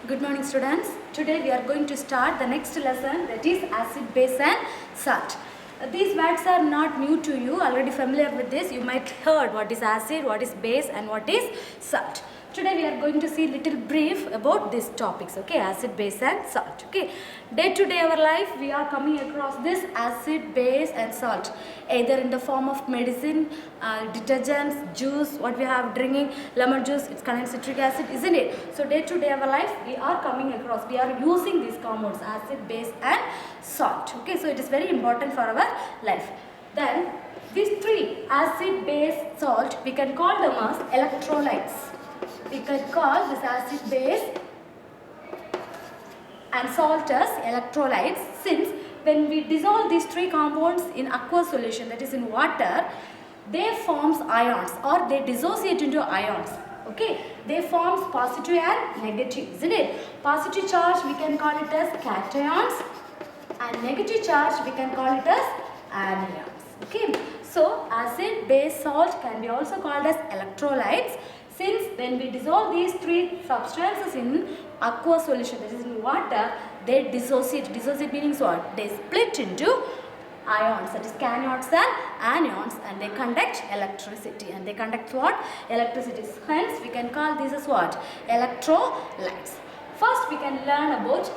Good morning students. Today we are going to start the next lesson, that is acid, base and salt. These words are not new to you, already familiar with this. You might heard what is acid, what is base and what is salt. Today we are going to see little brief about these topics, okay, acid, base and salt, okay. Day to day our life we are coming across this acid, base and salt, either in the form of medicine, detergents, juice, what we have drinking, lemon juice, it contains citric acid, isn't it? So day to day our life we are coming across, we are using these compounds, acid, base and salt, okay. So it is very important for our life. Then these three, acid, base, salt, we can call them as electrolytes. We can call this acid, base and salt as electrolytes, since when we dissolve these three compounds in aqueous solution, that is in water, they forms ions or they dissociate into ions, okay. They forms positive and negative, isn't it? Positive charge we can call it as cations and negative charge we can call it as anions, okay. So acid, base, salt can be also called as electrolytes, since when we dissolve these three substances in aqueous solution, that is in water, they dissociate. Dissociate meaning what? They split into ions, that is cations and anions, and they conduct electricity. And they conduct what? Electricity. Hence we can call these as what? Electrolytes. First we can learn about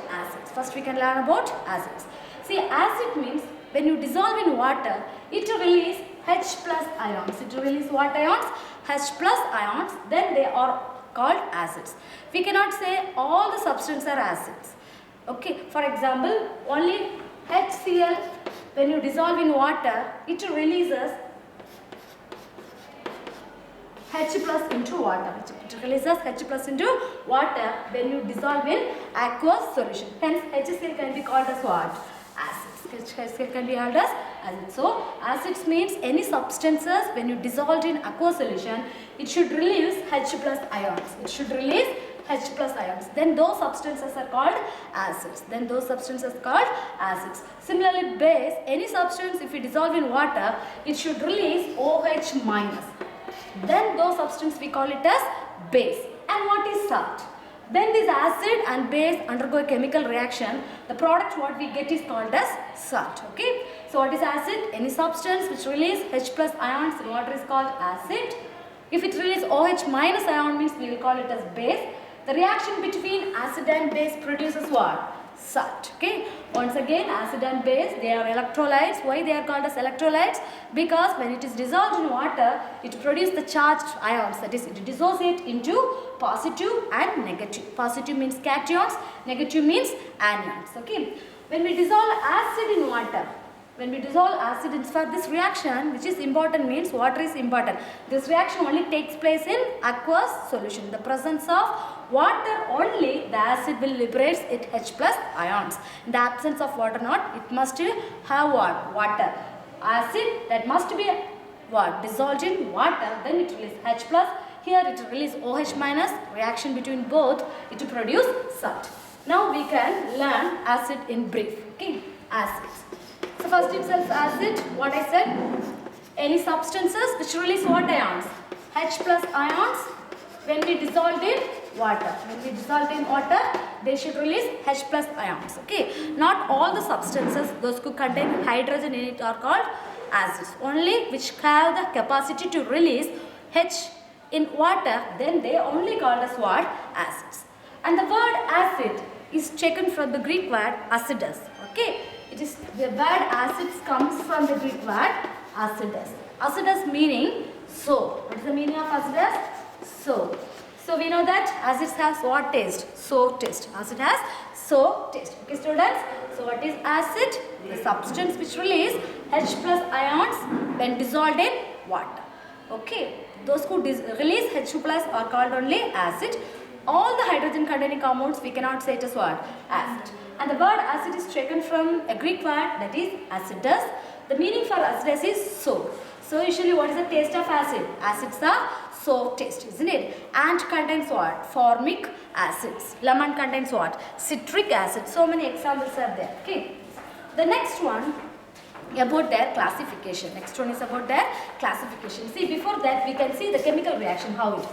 acids. See, acid means when you dissolve in water, it release H plus ions. It release what ions? H plus ions. Then they are called acids. We cannot say all the substances are acids. Okay. For example, only HCl, when you dissolve in water, it releases H plus into water. It releases H plus into water when you dissolve in aqueous solution. Hence, HCl can be called as what? Acids. HCl can be called as acids. So, acids means any substances when you dissolve in aqueous solution, it should release H plus ions. It should release H plus ions. Then those substances are called acids. Similarly, base, any substance if we dissolve in water, it should release OH minus. Then those substances we call it as base. And what is salt? When this acid and base undergo a chemical reaction, the product what we get is called as salt, okay. So what is acid? Any substance which release H plus ions in water is called acid. If it release OH minus ion means we will call it as base. The reaction between acid and base produces what? Salt, okay. Once again, acid and base, they are electrolytes. Why they are called as electrolytes? Because when it is dissolved in water, it produces the charged ions, that is, it dissociates into positive and negative. Positive means cations, negative means anions, okay. When we dissolve acid in water, for this reaction, which is important means water is important. This reaction only takes place in aqueous solution. In the presence of water only, the acid will liberate its H plus ions. In the absence of water not, it must have what? Water. Acid, that must be what? Dissolved in water, then it releases H plus. Here it releases OH minus. Reaction between both, it will produce salt. Now we can learn acid in brief, okay. Acids. So first itself acid, what I said, any substances which release what ions? H plus ions when we dissolve in water. They should release H plus ions, okay. Not all the substances, those who contain hydrogen in it are called acids. Only which have the capacity to release H in water, then they only called as what? Acids. And the word acid is taken from the Greek word acidos, okay. It is the word acids comes from the Greek word acidos. Acidos meaning soap. What is the meaning of acidos? Soap. So we know that acids has what taste? Soap taste. Acid has soap taste. Okay students. So what is acid? The substance which release H plus ions when dissolved in water. Okay. Those who release H plus are called only acid. All the hydrogen containing compounds we cannot say it as what? Acid. And the word acid is taken from a Greek word, that is acidos. The meaning for acidos is soap. So usually what is the taste of acid? Acids are soap taste, isn't it? And contains what? Formic acids. Lemon contains what? Citric acid. So many examples are there, okay. The next one about their classification. Next one is about their classification. See, before that we can see the chemical reaction, how it is.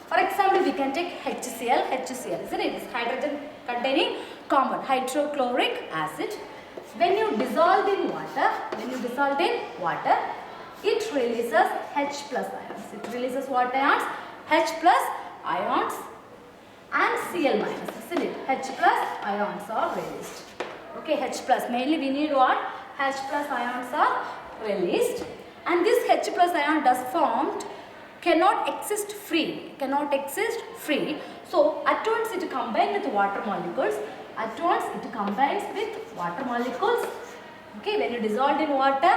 For example, we can take HCl, isn't it? It's hydrogen containing compound, hydrochloric acid. When you dissolve in water, it releases H plus ions. It releases what ions? H plus ions and Cl minus, isn't it? H plus ions are released. Okay, H plus. Mainly we need what? H plus ions are released. And this H plus ion does formed cannot exist free. So at once it combines with water molecules. Okay, when you dissolve in water,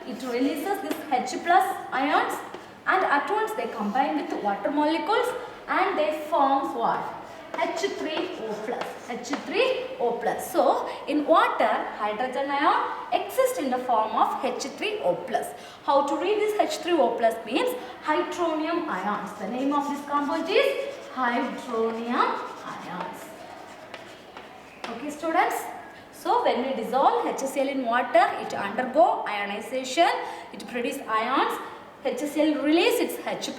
it releases this H plus ions, and at once they combine with water molecules and they forms what? H3O plus. So in water, hydrogen ion exists in the form of H3O+. How to read this H3O+ means hydronium ions. The name of this compound is hydronium ions. Okay, students. So when we dissolve HCl in water, it undergo ionization. It produces ions. HCl release its H+.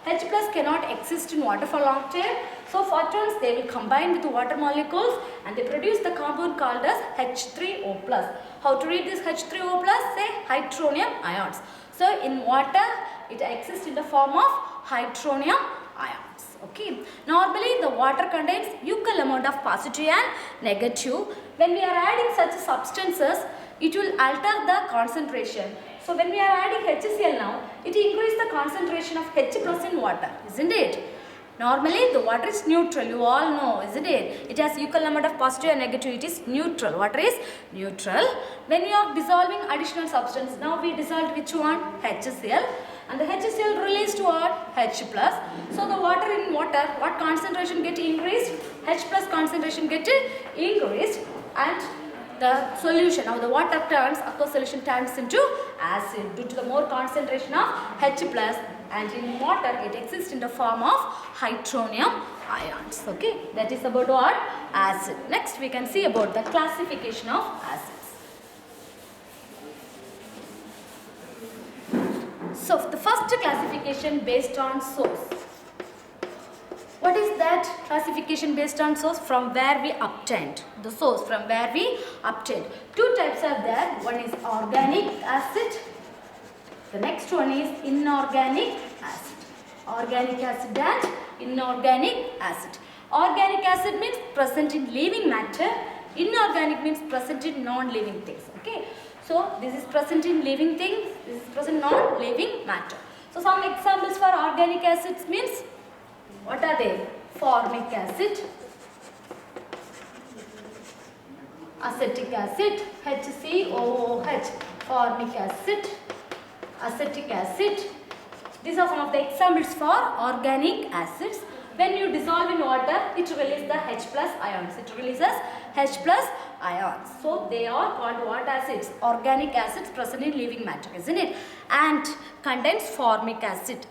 H+ cannot exist in water for long time. So photons, they will combine with the water molecules and they produce the compound called as H3O+. How to read this H3O+? Say hydronium ions. So in water, it exists in the form of hydronium ions. Okay. Normally the water contains equal amount of positive and negative. When we are adding such substances, it will alter the concentration. So when we are adding HCl now, it increases the concentration of H plus in water, isn't it? Normally the water is neutral, you all know, isn't it? It has equal amount of positive and negative, it is neutral. Water is neutral. When you are dissolving additional substance, now we dissolved which one? HCl. And the HCl released what? H plus. So the water in water, what concentration get increased? H plus concentration get increased, and the solution, now the water turns, aqueous solution turns into acid due to the more concentration of H plus, and in water it exists in the form of hydronium ions. Okay, that is about what? Acid. Next we can see about the classification of acids. So the first classification based on source. What is that classification based on source? From where we obtained. The source from where we obtained. Two types are there. One is organic acid. The next one is inorganic acid. Organic acid and inorganic acid. Organic acid means present in living matter. Inorganic means present in non-living things. Okay. So this is present in living things. This is present in non-living matter. So some examples for organic acids means, what are they? Formic acid, acetic acid, HCOOH, formic acid, acetic acid. These are some of the examples for organic acids. When you dissolve in water, it releases the H plus ions. So they are called what acids? Organic acids present in living matter, isn't it? And contains formic acid.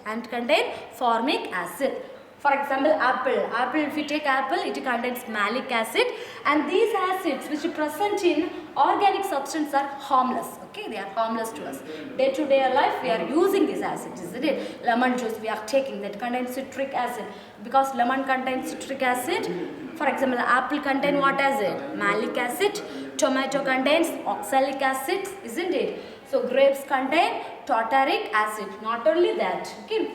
For example, apple, if you take apple, it contains malic acid, and these acids which are present in organic substance are harmless. Okay, they are harmless to us. Day to day life we are using these acids, isn't it? Lemon juice we are taking, that contains citric acid, because lemon contains citric acid. For example, apple contains what acid? Malic acid. Tomato contains oxalic acid, isn't it? So grapes contain tartaric acid. Not only that, okay.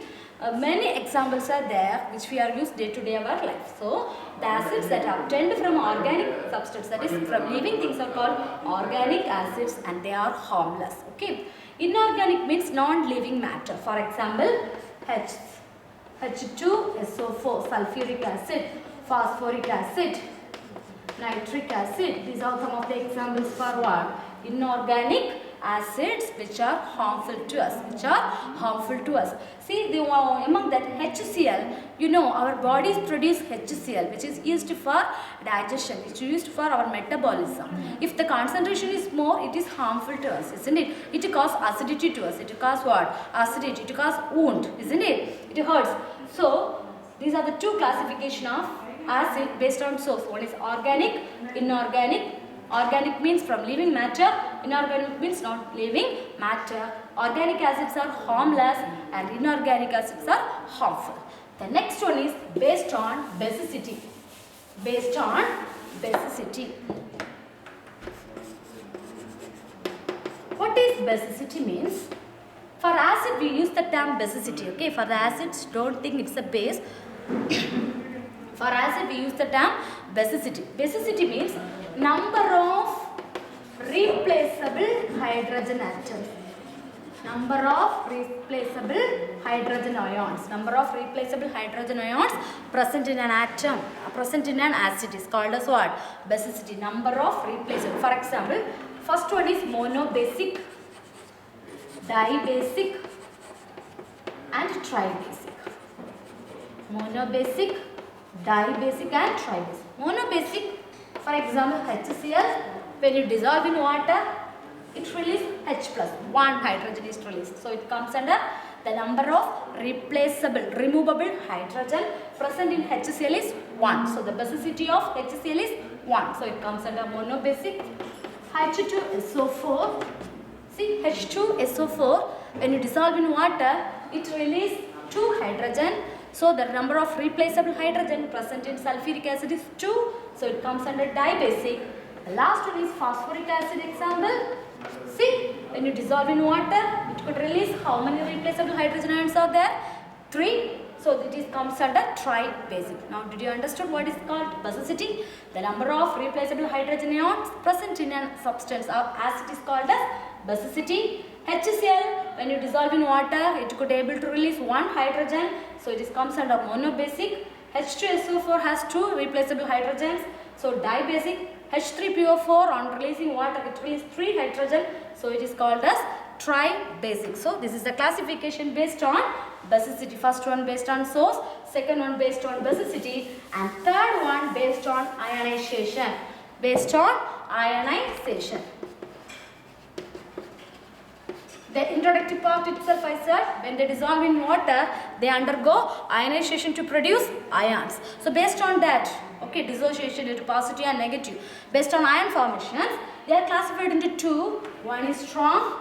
Many examples are there which we are used day to day our life. So the acids that are obtained from organic substance, that is from living things, are called organic acids, and they are harmless. Okay. Inorganic means non-living matter. For example, H2SO4, sulfuric acid, phosphoric acid, nitric acid. These are some of the examples for what? Inorganic acids which are harmful to us. See, among that HCl, you know, our bodies produce HCl, which is used for digestion, which is used for our metabolism. If the concentration is more, it is harmful to us, isn't it? It causes acidity to us. It causes what? Acidity. It causes wound, isn't it? It hurts. So these are the two classification of acid based on source. One is organic, inorganic. Organic means from living matter, inorganic means not living matter. Organic acids are harmless and inorganic acids are harmful. The next one is based on basicity. Based on basicity. What is basicity means? For acid we use the term basicity. Okay, for the acids don't think it's a base. For acid we use the term basicity. Basicity means number of replaceable hydrogen atoms. Number of replaceable hydrogen ions. Number of replaceable hydrogen ions present in an atom, present in an acid is called as what? Basicity. Number of replaceable. For example, first one is monobasic, dibasic and tribasic. Monobasic, dibasic and tribasic. Monobasic, for example, HCl, when you dissolve in water, it releases H plus, one hydrogen is released. So it comes under the number of replaceable, removable hydrogen present in HCl is 1. So the basicity of HCl is 1. So it comes under monobasic. H2SO4. See, H2SO4, when you dissolve in water, it releases 2 hydrogen. So the number of replaceable hydrogen present in sulfuric acid is 2. So it comes under dibasic. The last one is phosphoric acid example. See, when you dissolve in water, it could release how many replaceable hydrogen ions are there? 3. So it comes under tribasic. Now, did you understand what is called basicity? The number of replaceable hydrogen ions present in a substance or acid is called as basicity. HCl, when you dissolve in water, it could able to release 1 hydrogen. So it comes under monobasic. H2SO4 has 2 replaceable hydrogens. So dibasic. H3PO4 on releasing water it releases 3 hydrogen. So it is called as tribasic. So this is the classification based on basicity. First one based on source, second one based on basicity, and third one based on ionization. Based on ionization. The introductory part itself I said, when they dissolve in water, they undergo ionization to produce ions. So based on that, okay, dissociation into positive and negative. Based on ion formations, they are classified into 2. One is strong,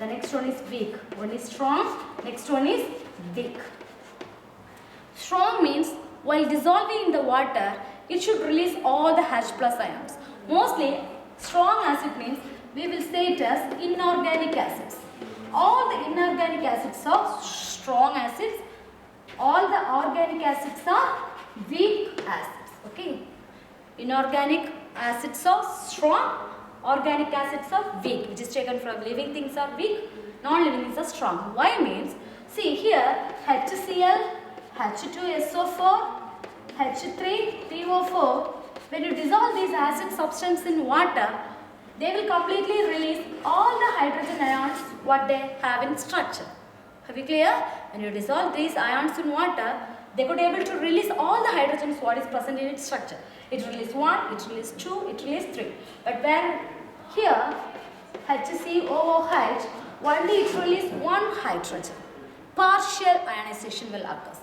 the next one is weak. One is strong, next one is weak. Strong means while dissolving in the water, it should release all the H plus ions. Mostly, strong acid means we will say it as inorganic acids. All the inorganic acids are strong acids. All the organic acids are weak acids. Okay. Inorganic acids are strong. Organic acids are weak, which is taken from living things are weak. Non-living things are strong. Why means, see here HCl, H2SO4, H3PO4. When you dissolve these acid substances in water, they will completely release all the hydrogen ions what they have in structure. Have you clear? When you dissolve these ions in water, they could able to release all the hydrogens what is present in its structure. It release 1, it release 2, it release 3. But when here HCOOH, only it release 1 hydrogen. Partial ionization will occur.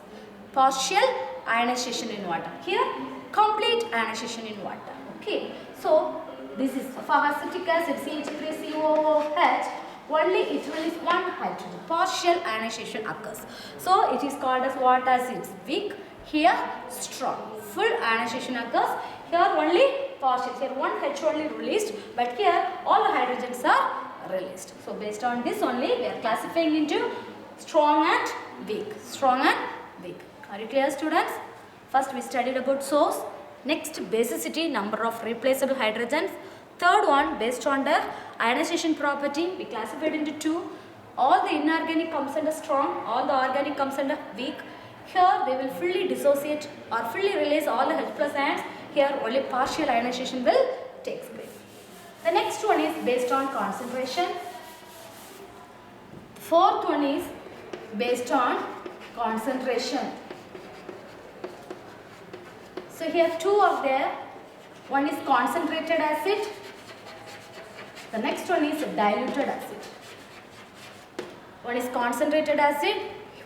Partial ionization in water. Here complete ionization in water. Okay. So this is for acetic acid CH3COOH, only it releases 1 hydrogen. Partial ionization occurs. So it is called as what acids? Weak. Here strong. Full ionization occurs. Here only partial. Here 1 H only released, but here all the hydrogens are released. So based on this only we are classifying into strong and weak. Strong and weak. Are you clear, students? First we studied about source. Next basicity, number of replaceable hydrogens. Third one based on the ionization property, we classified into 2. All the inorganic comes under strong, all the organic comes under weak. Here they will fully dissociate or fully release all the H plus ions. Here only partial ionization will take place. The next one is based on concentration. Fourth one is based on concentration. So here 2 are there. One is concentrated acid. The next one is diluted acid. One is concentrated acid.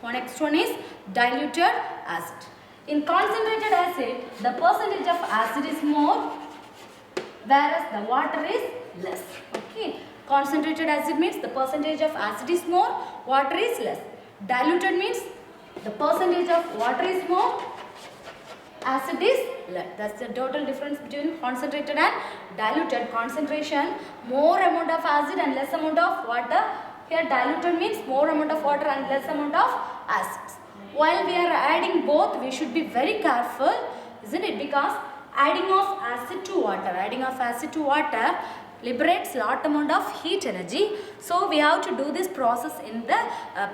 Next one is diluted acid. In concentrated acid, the percentage of acid is more, whereas the water is less. Okay. Concentrated acid means the percentage of acid is more, water is less. Diluted means The percentage of water is more, acid is less. That's the total difference between concentrated and diluted. Concentration, more amount of acid and less amount of water. Here diluted means more amount of water and less amount of acids. While we are adding both, we should be very careful, isn't it? Because adding of acid to water liberates lot amount of heat energy. So we have to do this process in the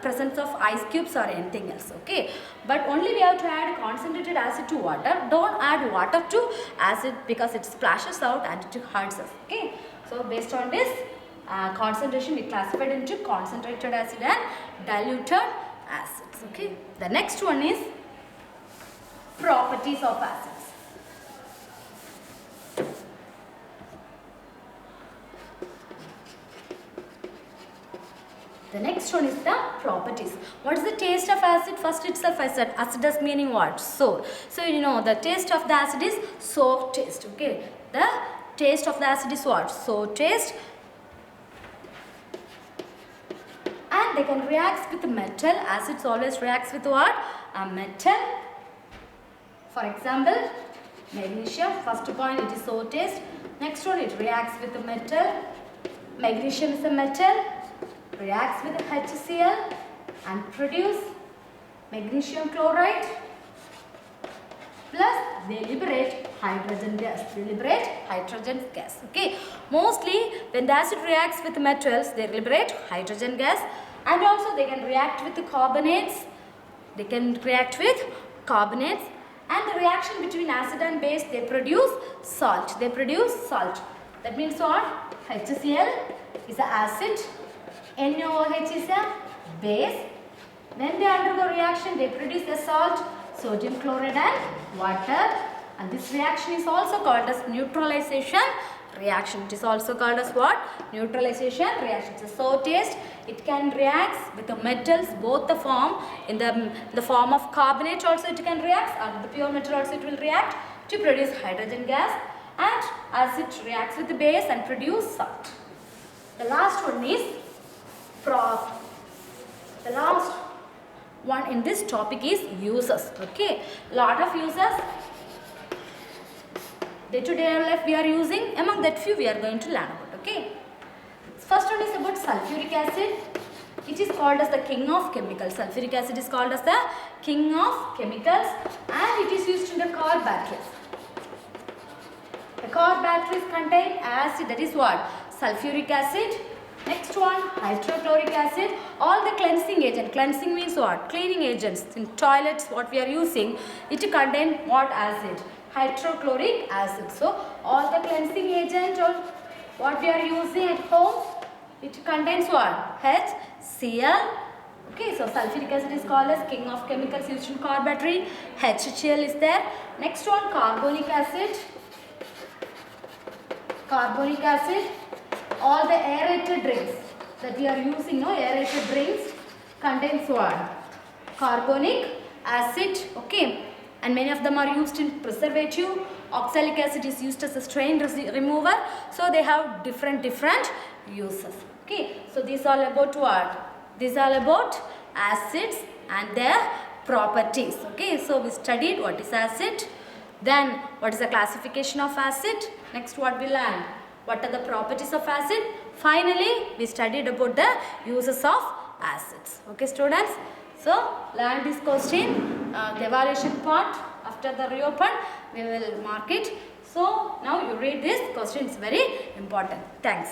presence of ice cubes or anything else. Okay, but only we have to add concentrated acid to water. Don't add water to acid because it splashes out and it hurts us. Okay, so based on this concentration, we classified into concentrated acid and diluted acids. Okay, the next one is properties of acids. The next one is the properties. What is the taste of acid? First itself I said acidus meaning what? Sour. So you know the taste of the acid is sour taste. Okay, the taste of the acid is what? Sour taste. And they can react with metal. Acids always reacts with what? A metal. For example, magnesium. First point, it is sour taste. Next one, it reacts with the metal. Magnesium is a metal. Reacts with HCl and produce magnesium chloride. Plus, they liberate hydrogen gas. Okay. Mostly, when the acid reacts with metals, they liberate hydrogen gas, and also they can react with the carbonates. And the reaction between acid and base, they produce salt. That means what? HCl is an acid. NaOH is a base. When they undergo reaction, they produce the salt, sodium chloride and water. And this reaction is also called as neutralization reaction. It is also called as what? Neutralization reaction. It's a sour taste. It can react with the metals, both the form. In the form of carbonate also it can react, and the pure metal also it will react to produce hydrogen gas. And as it reacts with the base and produce salt. The last one is the last one in this topic is uses. Okay, lot of uses. Day-to-day life we are using. Among that few we are going to learn about. Okay, first one is about sulfuric acid. It is called as the king of chemicals. Sulfuric acid is called as the king of chemicals, and it is used in the car batteries. The car batteries contain acid, that is what? Sulfuric acid. Next one, hydrochloric acid. All the cleansing agent. Cleansing means what? Cleaning agents. In toilets, what we are using, it contains what acid? Hydrochloric acid. So, all the cleansing agent or what we are using at home, it contains what? HCl. Okay, so sulfuric acid is called as king of chemicals used in car battery. HCl is there. Next one, carbonic acid. All the aerated drinks that we are using, aerated drinks contains what? Carbonic acid. Okay, and many of them are used in preservative. Oxalic acid is used as a stain remover. So they have different uses. Okay, so these are about what? These are about acids and their properties. Okay, so we studied what is acid, then what is the classification of acid. Next, what we learned? What are the properties of acid? Finally, we studied about the uses of acids. Okay, students. So, learn this question. The evaluation part after the reopen, we will mark it. So, now you read this question. It's very important. Thanks.